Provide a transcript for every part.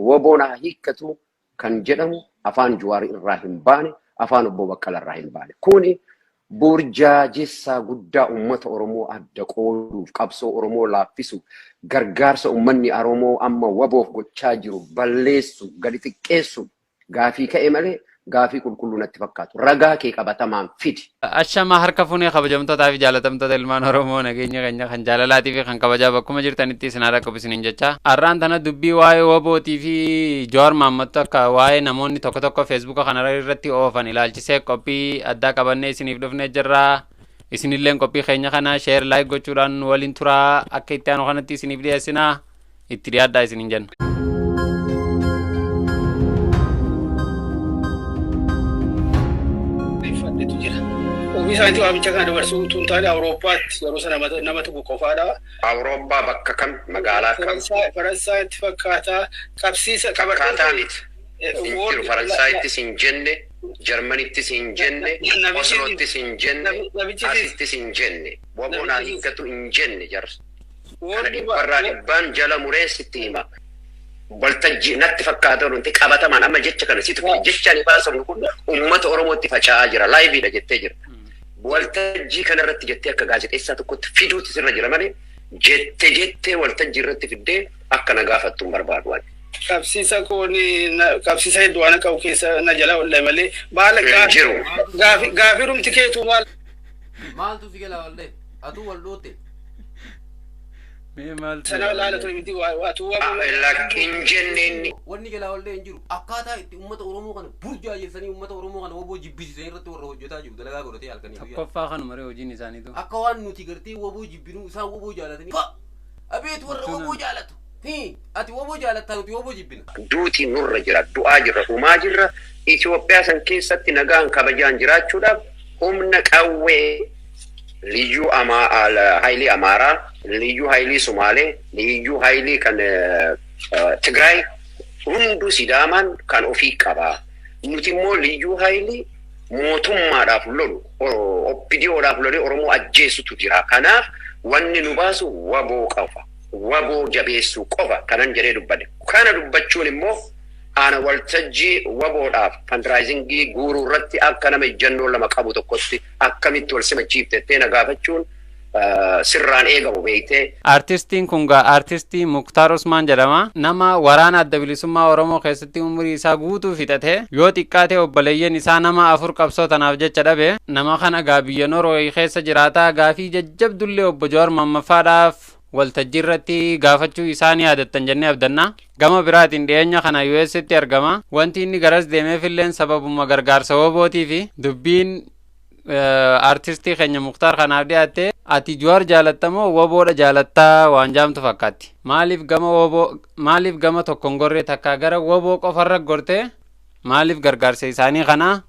Wabona hiikkatu kan jedhamu afaan Jawaar irraa hin baane afaan Obbo Baqqalaa irraa hin baane. Kuni burjaajessa guddaa uummata Oromoo adda qooduuf qabsoo Oromoo laaffisu gargaarsa uummanni Oromoo amma waboof gochaa jiru balleessu gadi xiqqeessu gaafii ka'e malee gaafii qulqulluu natti fakkaatu ragaa kee qabatamaan fidi. Ashama harka funee kabajamtootaa fi jaalatamtoota ilmaan Oromoo nageenya keenya kan jaalalaatii fi kan kabajaa bakkuma jirtanitti isin haadha qabisiniin jecha. Har'aan tana dubbii waa'ee wabootii fi Jawaar Mohammed akka waa'ee namoonni tokko tokko Facebook kana irratti oofan ilaalchisee qophii addaa qabannee isiniif dhufnee jirra. Isinillee qophii keenya kana share like gochuudhaan waliin turaa akka itti aanu kanatti isiniif dhiyeessina itti dhiyaadhaa isiniin jenna. Misalnya itu abis kan ada versi tuntai Eropa, harus nama tu buku fada. Eropa bakka kam magaalaa kam. Faransaay itti fakkaata qabsiisa qabataniit. Injiru Faransaayittis hin jenne, Jarmanittis hin jenne, Oslottis hin jenne, Asittis hin jenne. Wabonaa hiikkatu hin jenne jarri. Kana dhibbarraa dhibbaan jala mureessitti hima. Waltajjii natti fakkaata wanti qabatamaan amma jecha kana situ jecha ni baasamu kun uummata Oromootti faca'aa jira laayiviidha jettee jira. Waltajjii kana irratti jettee akka gaazexeessaa tokkotti fiduutti sirra jira malee jettee waltajjii irratti fiddee akka na gaafattu hin barbaadu. Qabsiisa qabsiisa hedduu waan qabu keessa na jala wallee malee baala gaafii rumti keetu maaltu si gala wallee atuu waldoote. Sana laala ture miti waatu lakkin jenneen wanni gala wallee hin jiru akkaataa itti uummata Oromoo kana burjaajessanii uummata Oromoo kana waboo jibbisiisanii irratti warra hojjetaa jiru dalagaa godhatee halkanii tokkoffaa kan maree hojiin isaaniitu akka waan nuti gartee waboo jibbinuu isaan waboo jaalatanii abeet warra waboo jaalatu ati waboo jaalattaa nuti waboo jibbina. Duuti nurra jira du'aa jirra dhumaa jirra Itoophiyaa san keessatti nagaan kabajaan jiraachuudhaaf humna qawwee liyyuu haayilii Amaaraa liyyuu haayilii Sumaalee liyyuu haayilii kan Tigraay hundu Sidaamaan kan ofii qabaa. Nuti immoo liyyuu haayilii mootummaadhaaf lolu OPDOdhaaf lolee Oromoo ajjeessutu jira. Kanaaf wanni nu baasu waboo qofa waboo jabeessuu qofa kanan jedhee dubbadhe. Kana dubbachuun immoo ana waltajjii waboodhaaf fundraisingii guuruu irratti akka nama ejjennoo lama qabu tokkotti akkamitti wal simachiiftettee na gaafachuun sirraan eegamu beeyte. Artistiin kun gaa artistii Muktaar Usmaan jedhama. Nama waraana adda bilisummaa Oromoo keessatti umurii isaa guutuu fixate yoo xiqqaate obboleeyyan isaa nama 4 qabsoo tanaaf jecha dhabe. Nama kana gaa biyya Norway keessa jiraata gaafii jajjabdullee obbo Jawaar Mohammedfaadhaaf waltajjii irratti gaafachuu isaanii yaadattan jennee abdanna. Gama biraatiin dhiyeenya kana US'tti argama. Wanti inni garas deemeefilleen sababuma gargaarsa wabootii fi dubbiin artistii keenya Muktaar kanaaf dhiyaatte ati Jawaar jaalattamoo waboodha jaalattaa waan jaamtu fakkaatti. Maaliif gama tokkon gorree takkaa gara waboo qofarra gorte maaliif gargaarsa isaanii kana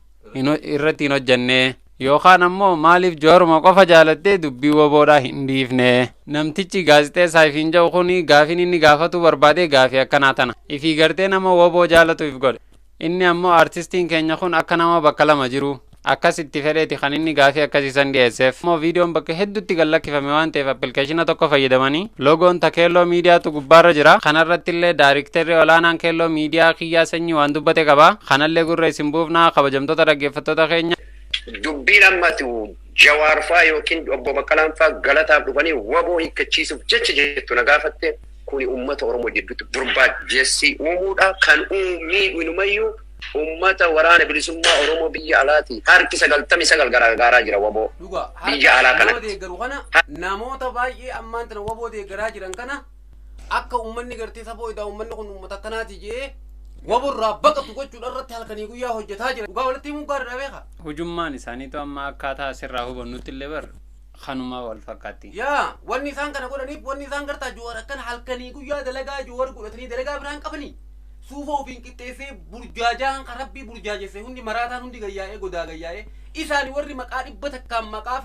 irratti hin hojjenne yookaan ammoo maaliif Jawaaruma qofa jaalattee dubbii waboodhaa hin dhiifne. Namtichi gaazexeessaa ifiin jedhu kun gaafiin inni gaafatu barbaade gaafii akkanaa tana ifii gartee nama waboo jaalatuuf godhe. Inni ammoo artistiin keenya kun akka nama bakka lama jiru akkasitti fedheeti kan inni gaafii akkasiisan dhiyeesseef. Ammoo viidiyoon bakka hedduutti gallakkifame waan ta'eef appilikeeshina tokko fayyadamanii logoon Keelloo Miidiyaatu gubbaarra jira. Kanarratti illee daayiriktarri olaanaan Keelloo Miidiyaa Kiyyaa Sanyii waan dubbate qaba. Kanallee gurra isin buufnaa kabajamtoota dhaggeeffattoota keenya. Dubbiin ammatu Jawaar faa yookiin obbo Baqqalaan faa galataaf dhufanii waboo hiikkachiisuuf jecha jettu na gaafatte kuni uummata Oromoo jidduutti burjaajessi uumuudha kan miidhu inumayyuu ummata waraana bilisummaa Oromoo biyya alaati harki 99 gargaaraa jira waboo biyya alaa kanatti. Namoota baay'ee ammaan tana waboo deeggaraa jiran kana akka uummanni gartee saboo idaa uummanni kun uummata akkanaati jee waborraa baqatu gochuudha irratti halkanii guyyaa hojjetaa jira. Dhugaa walitti himuu gaariidha beeka. Hujummaan isaaniitu amma akkaataa asirraa hubannutti illee bar kanuma wal fakkaatti. Yaa wanni isaan kana godhaniif wanni isaan gartaa Jawaar akkana halkanii guyyaa dalagaa Jawaar godhatanii dalagaa biraan qabanii suufa ofiin qixxeessee burjaajaan karabbii burjaajessee hundi maraataan hundi gayyaa'ee godaa gayyaa'ee isaanii warri maqaa dhibba takkaan maqaa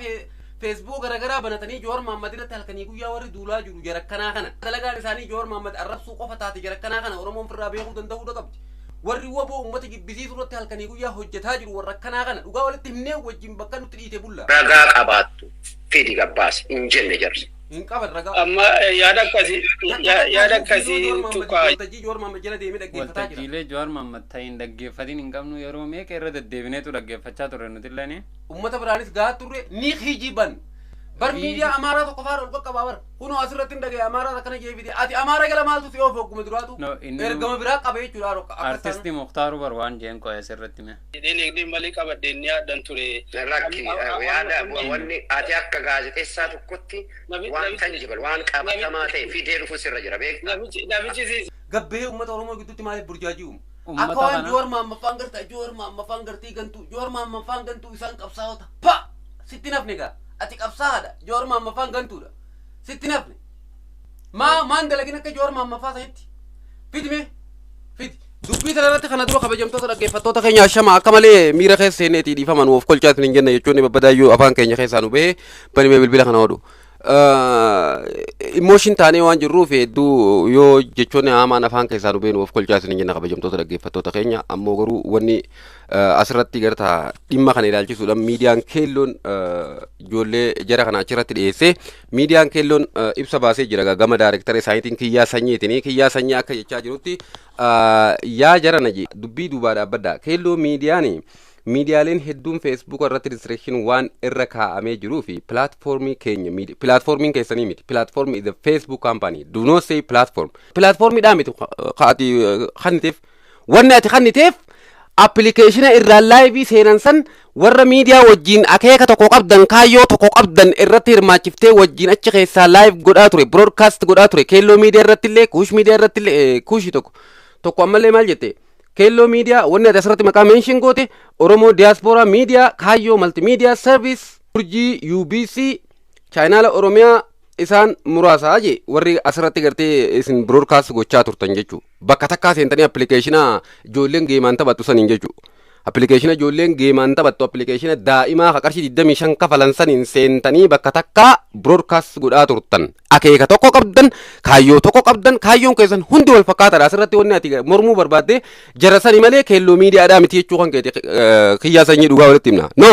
Facebook garagaraa banatanii Jawaar Mohammed irratti halkanii guyyaa warri duulaa jiru jarakkanaa kana. Dalagaan isaanii Jawaar Mohammed arrabsuu qofa taate jarakkanaa kana Oromoon firraa beekuu danda'uu qabdi. Warri waboo uummata jibbisiisuu irratti halkanii guyyaa hojjetaa jiru warra akkanaa kana dhugaa walitti himnee wajjin bakka nutti dhiite bulla. Ragaa qabaattu fedhi gabbaas hin jenne jarri. hin qaban ragaa amma yaada akkasii tuqaa Joor Mahammad jala deemee dhaggeeffataa jira. waltajjiilee Jowaar Mahammad ta'in dhaggeeffatiin hin qabnu yeroo meeqa irra deddeebineetu dhaggeeffachaa ture nuti illee Ummata biraanis gahaa turre ni hijiban. Bar miidiyaa Amaaraa tokko faara ol qaqqabaa bara. Kunoo asirratti hin dhagaye Amaaraa akkana jeefite. Ati Amaaraa gala maaltu si oofu ogguma duraatu? No, inni- Ergama biraa qabe jechuudha rokka. artistii Muktaaru bar waan jeen qo'e asirratti mee jedheen malee qabadheen yaadan ture Lakki yaada wanni ati akka gaazexeessaa tokkotti waan tanjibal waan qabatamaa ta'e fidee dhufu sirra jira beektaa. namichi Gabbee ummata Oromoo gidduutti maaliif burjaajii uumu? Ummata Akka waan kana- Joor Mahammad faan gartaa Joor Mahammad faan gartii gantuu Joor Mahammad faan gantuu isaan qabsaa'ota. Pa! Sitti nafne gaa. Ati qabsaa'aadha. Joor Mahammad faan gantuudha. Sitti nafne. Maan dalagin akka Joor Mahammad faa sa'itti? Fidime. Fidi. Dubbii sana irratti kana dura kabajamtoota dhaggeeffattoota keenya ashama akka malee miira keessa seeneetii dhiifaman of kolchaatiin hin jenne jechuun babbadaayyuu afaan keenya keessaa nu bahe banimee bilbila kana odu. Emotion taanee waan jirruuf hedduu yoo jechoonni haamaan afaan keessaa nu bahe of kolchaatiin hin jenne kabajamtoota dhaggeeffattoota keenya ammoo garuu wanni asirratti gartaa dhimma kana ilaalchisuudhaan miidiyaan keelloon ijoollee jara kana achirratti dhiyeesse miidiyaan keelloon ibsa baasee jira gama daayirektara isaaniitiin kiyyaa sanyiitiin kiyyaa sanyii akka jechaa jirutti yaa jara naji dubbii duubaa dhaabbadda keelloo miidiyaaleen hedduun feesbuuk irratti distireekshin waan irra kaa'amee jiruu fi pilaatfoormii keenya pilaatfoormiin keessanii miti pilaatfoormii is a facebook company do not say pilaatfoormiidhaa miti ati kanniteef wanni ati kanniteef appilikeeshina irraa laayivii seenan san warra miidiyaa wajjiin akeeka tokko qabdan kaayyoo tokko qabdan irratti hirmaachiftee wajjiin achi keessaa laayiv godhaa ture broadcast godhaa ture keelloo miidiyaa irratti illee kuush miidiyaa irratti illee kuushi tokko ammallee maal jette keelloo miidiyaa wanni ati asirratti maqaa meenshin goote oromoo diyaaspoora miidiyaa kaayyoo maltimiidiyaa sarviis urjii UBC chaayinaala oromiyaa isaan muraasaa je warri asirratti gartee isin broadcast gochaa turtan jechuu bakka takkaa seentanii appilikeeshina ijoolleen geemaan taphattu saniin jechuu appilikeeshina ijoolleen geemaan taphattu appilikeeshina daa'imaa qarshii 25 kafalan saniin seentanii bakka takkaa broadcast godhaa turtan akeeka tokko qabdan kaayyoo tokko qabdan kaayyoon keessan hundi wal fakkaataadha asirratti wanni ati mormuu barbaadde jara sani malee keelloo miidiyaadhaa miti jechuu kan keeti kiyyaa sanyii dhugaa walitti himna no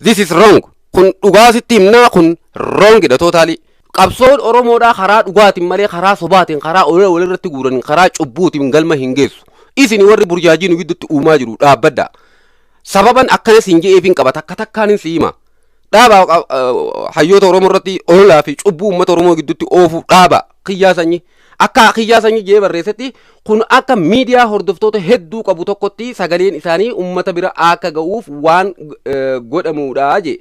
this is wrong kun dhugaa sitti himnaa kun wrongidha tootaalii qabsoon oromoodhaa karaa dhugaatiin malee karaa sobaatiin karaa walirratti guuran karaa cubbuutiin galma hin geessu isin warri burjaajii nu gidduutti uumaa jiru dhaabbadda sababan akkanas hin je'eefin qaba takka takkaanin si hima dhaaba hayyoota oromoo irratti ololaa fi cubbuu uummata oromoo gidduutti oofu dhaaba kiyyaa sanyii akka kiyyaa sanyii jee barreessetti kun akka miidiyaa hordoftoota hedduu qabu tokkotti sagaleen isaanii uummata bira akka ga'uuf waan godhamuudha je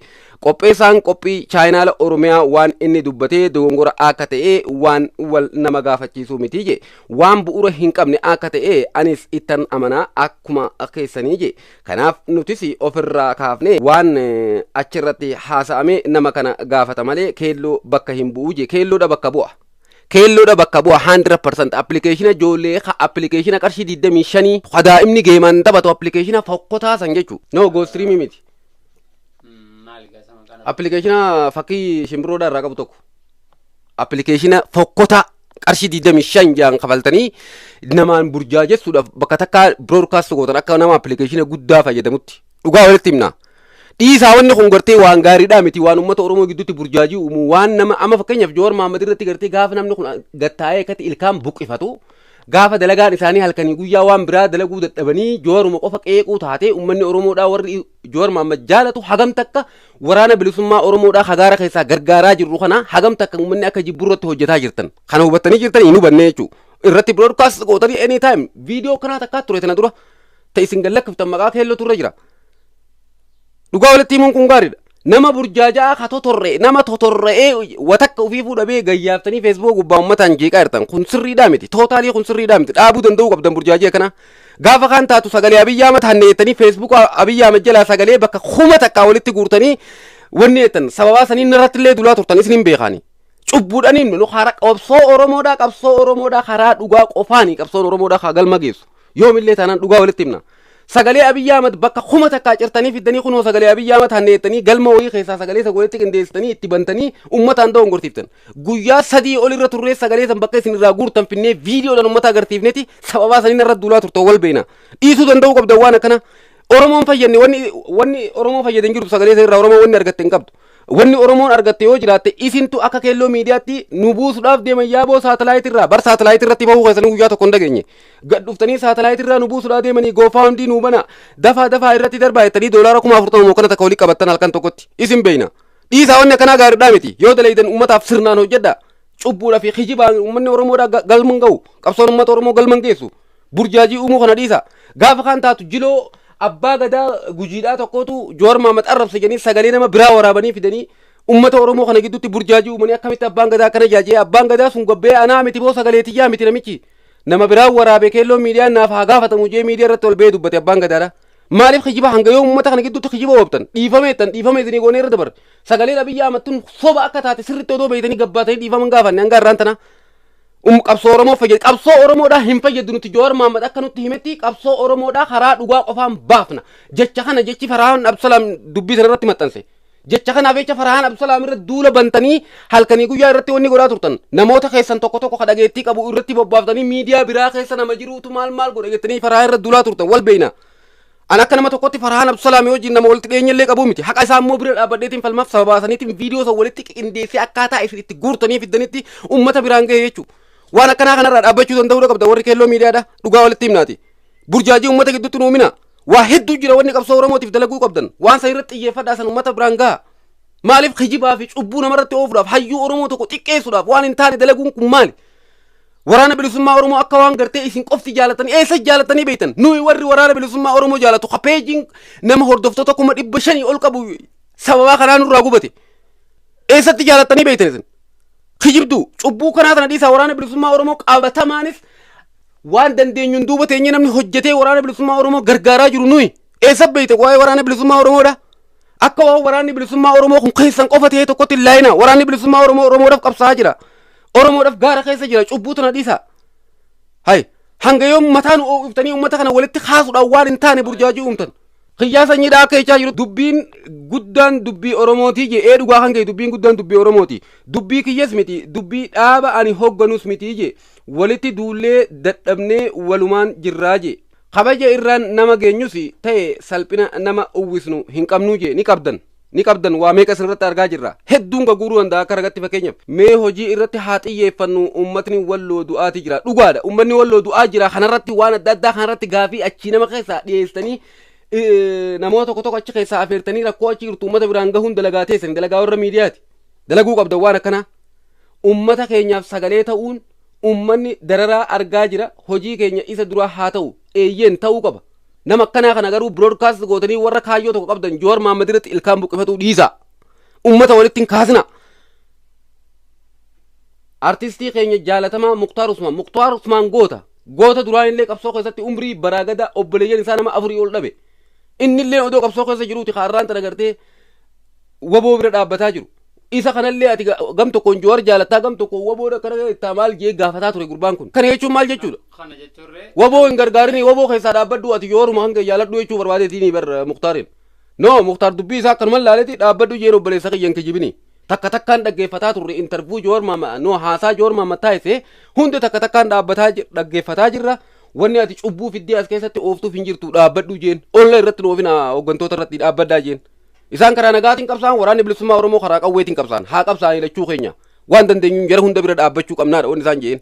qopheessaan qophii chaayinaala oromiyaa waan inni dubbatee dogongora akka ta'e waan wal nama gaafachiisuu miti je waan bu'uura hin qabne akka ta'e anis ittan amanaa akkuma keessanii je kanaaf nutis ofirraa kaafne waan achirratti haasa'ame nama kana gaafata malee keelloo bakka hin bu'u je keelloodha bakka bu'a. keelloodha bakka bu'a 100% appilikeeshina ijoollee appilikeeshina qarshii 25 daa'imni geemaan taphatu appilikeeshina fokkotaa san jechuu no go streamii miti appilikeeshina fakkii shimbiroodhaa irraa qabu tokko appilikeeshina fokkotaa qarshii 25 jaan kafaltanii namaan burjaajessuudhaaf bakka takkaa broadcast gootan akka nama appilikeeshina guddaa fayyadamutti dhugaa walitti himna dhiisaa wanni kun gartee waan gaariidhaa miti waan uummata oromoo gidduutti burjaajii uumu waan nama amma fakkeenyaaf Jowaar Mahammad irratti gartee gaafa namni kun gattaa'ee akkatti ilkaan buqqifatu gaafa dalagaan isaanii halkanii guyyaa waan biraa dalaguu dadhabanii Jowaaruma qofa qeequu taate uummanni oromoodhaa warri Jowaar Mahammad jaalatu hagam takka waraana bilisummaa oromoodhaa hagaara keessaa gargaaraa jirru kana hagam takka uummanni akka jibburratti hojjetaa jirtan kana hubattanii jirtan hin hubanne jechuu irratti broadcast gootanii anytime viidiyoo kanaa takkaa ture tana dura ta'e isin gallakkiftan maqaa keelloo turre jira dhugaa walitti himuun kun gaariidha nama burjaajaa ka nama totorre'ee watakka ofii fuudhabee gayyaaftanii feesbuuk gubbaa uummataan jeeqaa jirtan kun sirriidhaa miti tootaalii kun sirriidhaa miti dhaabuu danda'uu qabdan burjaajii kana gaafa kaan taatu sagalee Abiyyi Ahmad hanneettanii feesbuuk Abiyyi Ahmad jalaa sagalee bakka kuma takkaa walitti guurtanii wanni jettan sababaa saniin irratti illee dulaa turtan isin hin beekani cubbuudhaniin nu karaa qabsoo oromoodhaa karaa dhugaa qofaanii qabsoon oromoodhaa galma geessu yoomillee taanaan dhugaa walitti himna sagalee Abiyyi Ahmad bakka kuma takkaa cirtanii fiddanii kunoo sagalee Abiyyi Ahmad hanneettanii galma wayii keessaa sagalee sagaleetti qindeessitanii itti bantanii uummataan dogongorsiiftan guyyaa 3 olirra turree sagalee san bakka isin irraa guurtan finnee viidiyoodhaan uummata agarsiifneeti sababaa saniin irra duulaa turtan wal beena dhiisuu danda'uu qabdan waan akkana oromoon fayyadne wanni oromoo fayyadan jiru sagalee san irraa oromoo wanni argatte hin qabdu wanni oromoon argatte yoo jiraatte isintu akka keelloo miidiyaatti nu buusuudhaaf deeman yaaboo saatalaayit irraa bar saatalaayit irratti bahuu keessanii guyyaa tokko hin dhageenye gad dhuftanii saatalaayit irraa nu buusuudhaaf deemanii goofaa hundii nu bana dafaa irratti darbaa jettanii doolaara 40,000 moo kana takka walii qabattan halkan tokkotti isin beeyna dhiisaa wanni akkanaa gaariidhaa miti yoo dalaydan ummataaf sirnaan hojjedha cubbuudhaa fi kijibaan ummanni oromoodhaa galman ga'u qabsoon ummata oromoo galman geessu burjaajii uumuu kana dhiisa gaafa kan taatu jiloo abbaa gadaa gujiidhaa tokkotu Jowaar Mohaammed arrabse jedhanii sagalee nama biraa waraabanii fidanii ummata oromoo kana gidduutti burjaajii uumanii akkamitti abbaan gadaa kana jaajee abbaan gadaa sun gabbee anaa miti boo sagalee tiyyaa miti namichi nama biraa waraabee keelloo miidiyaan naaf haa gaafatamu jee miidiyaa irratti ol ba'ee dubbate abbaan gadaadha maaliif kijiba hanga yoo ummata kana gidduutti kijiba oobtan dhiifame isinii goonee irra dabar sagalee dhabiyyaa amattuun soba akka taate sirriitti odoo beeytanii gabbaatanii dhiifaman gaafanne hanga irraan tana qabsoo oromoo fayyadu qabsoo oromoodhaa hin fayyadu nuti Jowaar Mohaammed akka nutti himetti qabsoo oromoodhaa karaa dhugaa qofaan baafna jecha kana jechi Farahaan Abdusalaam dubbii sana irratti maxxanse jecha kanaaf jecha Farahaan Abdusalaam irratti duula bantanii halkanii guyyaa irratti wanni godhaa turtan namoota keessan tokko kadhageettii qabu irratti bobbaaftanii miidiyaa biraa keessa nama jiruutu maal godha jettanii Farahaan irratti duulaa turtan wal beeyna an akka nama tokkotti Farahaan Abdusalaam wajjin nama walitti dhiyeenya illee qabu miti haqa isaa immoo bira dhaabadheetiin falmaaf sababaasaniitiin viidiyoo san walitti qindeessee akkaataa isin itti guurtanii fiddanitti ummata biraan ga'e jechuudha waan akkanaa kanarraa dhaabbachuu danda'uu qabda warri keelloo miidiyaadha dhugaa walitti himnaati burjaajii ummata gidduutti nuumina waa hedduu jira wanni qabsoo oromootiif dalaguu qabdan waan san irratti xiyyeeffadhaa san ummata biraan gaha maaliif kijibaa fi cubbuu namarratti oofuudhaaf hayyuu oromoo tokko xiqqeessuudhaaf waan hin taane dalaguun kun maali waraana bilisummaa oromoo akka waan gartee isin qofti jaalatanii eessa jaalatanii beektan nuyi warri waraana bilisummaa oromoo jaalatu kapeejiin nama hordoftoota 500 ol qabu sababaa kanaa nurraa gubate eessatti jaalatanii beektan isin kijibdu cubbuu kanaa tana dhiisaa waraana bilisummaa oromoo qabatamaanis waan dandeenyuun duuba teenye namni hojjetee waraana bilisummaa oromoo gargaaraa jiru nuyi eessa beekte waa'ee waraana bilisummaa oromoodha akka waan waraanni bilisummaa oromoo kun keessan qofa ta'ee tokkotti laayina waraanni bilisummaa oromoodhaaf qabsaa jira oromoodhaaf gaara keessa jira cubbuu tana dhiisaa hay hanga yoom mataan ooftanii ummata kana walitti kaasuudhaan waan hin taane burjaajii uumtan Kiyyaa sanyiidhaa akka jechaa jiru dubbiin guddaan dubbii Oromootii jee dhugaa kan ga'e dubbiin guddaan dubbii Oromooti dubbii kiyyas miti dubbii dhaaba ani hoogganus miti jee walitti duullee dadhabnee walumaan jirraa jee kabaja irraan nama geenyus ta'e salphina nama uwwisnu hin qabnuu jee ni qabdan waa meeqa irratti argaa jirra hedduun gaguuruu danda'a akka ragatti fakkeenyaaf mee hojii irratti haa xiyyeeffannu ummatni walloo du'aati jira dhugaadha ummanni walloo du'aa jira kanarratti waan adda addaa kanarratti gaafii achii nama keessaa dhiyeessanii namoota tokko achi keessaa afeertanii rakkoo achi jirtu ummata biraan gahuun dalagaa teessanii dalagaa warra miidiyaati dalaguu qabda waan akkanaa ummata keenyaaf sagalee ta'uun ummanni dararaa argaa jira hojii keenya isa duraa haa ta'u eeyyeen ta'uu qaba nama akkanaa kana garuu broadcast gootanii warra kaayyoo tokko qabdan Jowaar Mohaammed irratti ilkaan buqqifatuu dhiisa ummata walitti hin kaasina artistii keenya jaalatamaa Muktaar Usmaan goota duraan illee qabsoo keessatti umrii baraagada obboleeyyan isaa nama 4 ol dhabe inni illee odoo qabsoo keessa jiruuti kaarraan tana gartee waboo bira dhaabbataa jiru isa kanallee ati gam tokkoon Jowaar jaalataa gam tokkoon waboodha kana itti maal jee gaafataa ture gurbaan kun kana jechuun maal jechuudha waboo hin gargaarini waboo keessaa dhaabbadhu ati Jowaaruma hanga jaaladhu jechuu barbaadeetiin bar Muktaarin Muktaar dubbii isaa akkanuma laaleeti dhaabbadhu jeen obboleessa kiyyan kijibini takkaan dhaggeeffataa turre interview Jowaar Mohaammed haasaa Jowaar Mohaammed taasise hunda takkaan dhaggeeffataa jirra wanni ati cubbuu fiddee as keessatti ooftuuf hin jirtu dhaabbadhu jeen olla irratti noofina hooggantoota irratti dhaabbaddaa jeen isaan karaa nagaatiin qabsaan waraanni bilisummaa Oromoo karaa qawweetiin qabsaan haa qabsaan ilachuu keenya waan dandeenyuun jara hunda bira dhaabbachuu qabnaadha wanni isaan jeen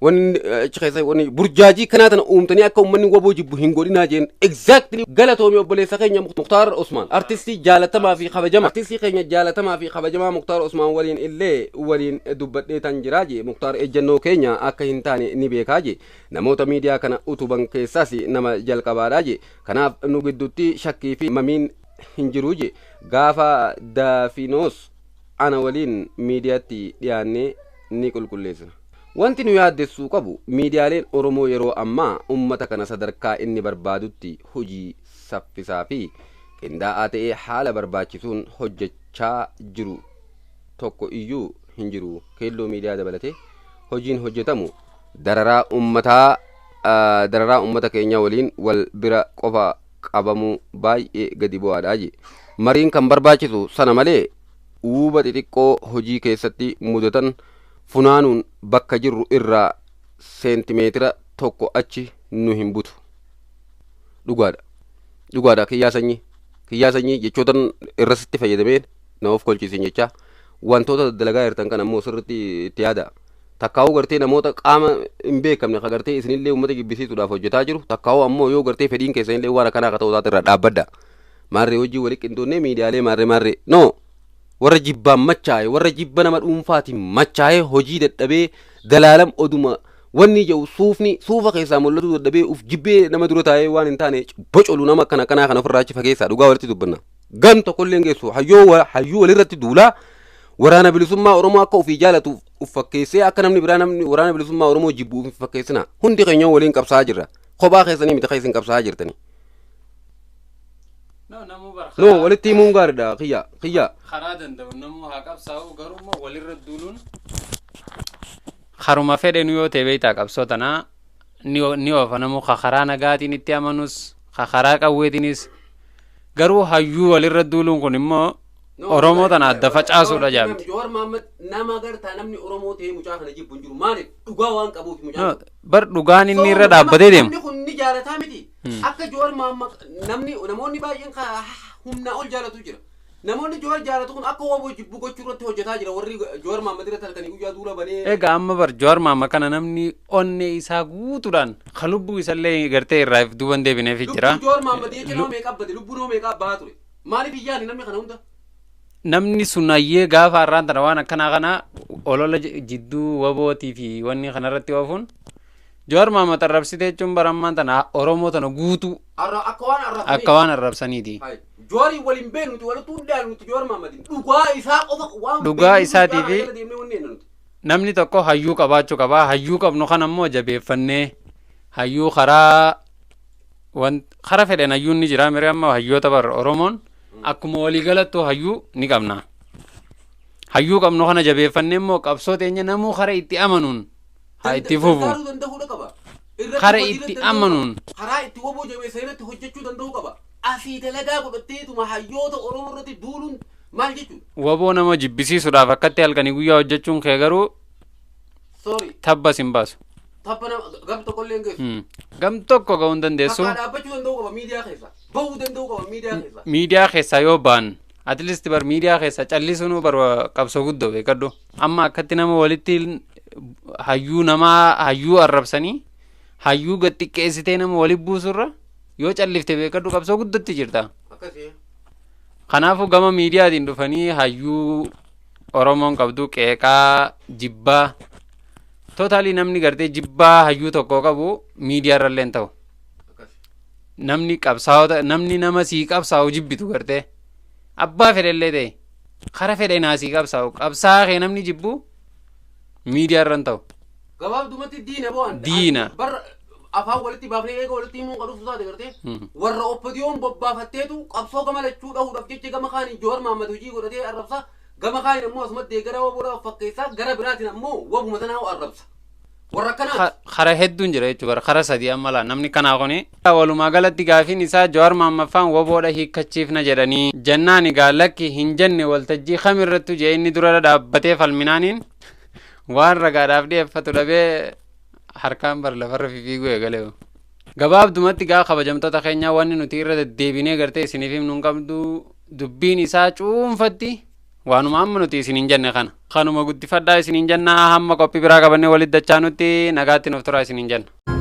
wanni achi keessa wanni burjaajii kanaa tana uumtanii akka uummanni waboo jibbu hin godhinaa jeen exactly galatoomii obboleessa keenya Muktaar Usmaan artistii jaalatamaa fi kabajamaa artistii keenya jaalatamaa fi kabajamaa Muktaar Usmaan waliin illee waliin dubbadhee tan jiraa jee Muktaar ejjennoo keenya akka hin taane ni beekaa jee namoota miidiyaa kana utuban keessaas nama jalqabaadhaa jee kanaaf nu gidduutti shakkii fi mamiin hin jiru jee gaafa Daafinoos ana waliin miidiyaatti dhiyaannee ni qulqulleessina wanti nu yaaddessuu qabu miidiyaaleen Oromoo yeroo ammaa ummata kana sadarkaa inni barbaadutti hojii saffisaa fi qindaa'aa ta'ee haala barbaachisuun hojjechaa jiru tokko iyyuu hin jiru keelloo miidiyaa dabalatee hojiin hojjetamu dararaa ummata keenya waliin wal bira qofa qabamuu baay'ee gadi bu'aadhaa jee mariin kan barbaachisu sana malee uuba xixiqqoo hojii keessatti mudatan funaanuun bakka jirru irraa seentimeetira tokko achi nu hin butu dhugaadha kiyyaa sanyii jechootan irrasitti fayyadameen na of kolchiisin jecha wantoota dalagaa jirtan kan ammoo sirriitti itti yaada. Takkaa'uu gartee namoota qaama hin beekamne ka gartee isinillee uummata jibbisiisuudhaaf hojjetaa jiru. Takkaa'uu ammoo yoo gartee fedhiin keessanillee waan akkanaa akka ta'u taate irraa dhaabbadda. Maarree hojii walii qindoonnee miidiyaalee maarree no warra jibbaan machaa'e warra jibba nama dhuunfaatiin machaa'e hojii dadhabee dalaalam oduma wanni jedhu suufa keessaa mul'atu dadhabee uf jibbee nama dura taa'ee waan hin taane bocolu nama akkana kanaa kan ofirraa achi fageessaa dhugaa walitti dubbanna. Gan tokkollee hin geessu hayyuu walirratti duulaa waraana bilisummaa Oromoo akka ofii jaalatu uf fakkeessee akka namni biraa namni waraana bilisummaa Oromoo jibbu uf fakkeessina. Hundi keenya waliin qabsaa jirra. Kophaa keessanii miti keessin qabsaa jirtani. No walitti himuun gaariidha kiyya. Karaa danda'u namuu haa qabsaa'u garuu walirra duuluun haruma fedhen yoo ta'e beektaa qabsoo tanaa ni oofa namuu karaa nagaatiin itti amanus karaa qawweetiinis garuu hayyuu walirra duuluun kun immoo Oromoo tana adda facaasuudha jaamti. Jowaar Mohaammed nama gartaa namni Oromoo ta'ee mucaa kana jibbu hin jiru maaliif dhugaa waan qabuuf mucaa. Bar dhugaan inni irra dhaabbatee deemu. Namni kun ni jaalataa miti. Akka Jowaar Mohaammed namoonni baay'een humnaa ol jaalatu jira. Namoonni Jowaar jaalatu kun akka waboo jibbu gochuu irratti hojjetaa jira warri Jowaar Mohaammed irratti halkanii guyyaa duula banee. Egaa amma bar Jowaar Mohaammed kana namni onne isaa guutuudhaan kan lubbuu isallee gartee irraa if duuban deebineef jira. Lubbuu Jowaar Mohaammed jechuun nama meeqa abbate lubbuu nama meeqa abbaa ture. Maaliif iyyaani namni kana hunda? Namni sunayyee gaafa har'aan tana waan akkanaa kana olola jidduu wabootii fi wanni kanarratti oofuun Jowaar Mohaammed arrabsite jechuun barammaan tana Oromoo tana guutuu akka waan arrabsaniiti. Jawaarii waliin beenu nuti walitti hundaan nuti Jowaar Mohaammed dhugaa isaa qofa waan dhugaa isaatii fi namni tokko hayyuu qabaachuu qabaa hayyuu qabnu kan ammoo jabeeffannee hayyuu karaa fedhen hayyuun ni jira miree amma hayyoota bar Oromoon akkuma walii galattuu hayyuu ni qabna. Hayyuu qabnu kana jabeeffannee immoo qabsoo teenya namuu kara itti amanuun haa itti fufu. Kara itti amanuun. Karaa itti waboo jabeessanii irratti hojjechuu danda'uu qaba. Asii dalagaa godhatteetuma hayyoota Oromoo irratti duuluun maal jechuudha? Waboo nama jibbisiisuudhaaf akkatti halkanii guyyaa hojjechuun kee garuu tabba sin baasu. Tappa gam tokkollee hin geessu. Gam tokko ga'uu hin dandeessu. Akka dhaabbachuu danda'uu qaba miidiyaa keessa. Bahuu danda'uu qaba miidiyaa keessa. Miidiyaa keessa yoo ba'an at least bar miidiyaa keessa callisuun bar qabsoo guddoo beekadhu. Amma akkatti nama walitti hayyuu arrabsanii hayyuu gad xiqqeessitee nama walitti buusurra yoo callifte beekadhu qabsoo guddootti jirta. Kanaafuu gama miidiyaatiin dhufanii hayyuu Oromoon qabdu qeeqaa jibbaa totaalii namni gartee jibbaa hayyuu tokko qabu miidiyaa irrallee hin ta'u. Namni qabsaa'ota namni nama sii qabsaa'u jibbitu gartee abbaa fedhellee ta'e kara fedhe naasii qabsaa'u qabsaa kee namni jibbu miidiyaa irra hin ta'u. Gabaabdumatti diina bo'an. Diina. Barra afaan walitti baafnee eega walitti himuun qaluuf taate gartee warra oppodiyoon bobbaafatteetu qabsoo gama lachuu dhahuudhaaf jecha gama kaaniin Jowaar Mohaammed hojii godhatee arrabsa gama kaaniin ammoo asumatti deegara waboodhaaf fakkeessaa gara biraatiin ammoo wabuma tanaa arrabsa. Warra kanaa kara hedduun jira jechuudha kara sadii ammalaa namni kanaa kuni walumaa galatti gaafiin isaa Jowaar Mohaammed faan waboodha hiikkachiifna jedhanii jennaan egaa lakki hin jenne waltajjii kamirrattu jee inni dura dhaabbatee falminaaniin waan ragaadhaaf dhiyeeffatu dhabee harkaan bar lafarra fiiguu eegaleewu. Gabaabdumatti gaa kabajamtoota keenyaa wanni nuti irra deddeebinee gartee isiniif himnu qabdu dubbiin isaa cuunfatti waanuma amma nuti isiniin jenne kanuma guddifadhaa isiniin jennaa hamma qophii biraa qabannee walitti dachaanutti nagaatti nuuf turaa isiniin jenna.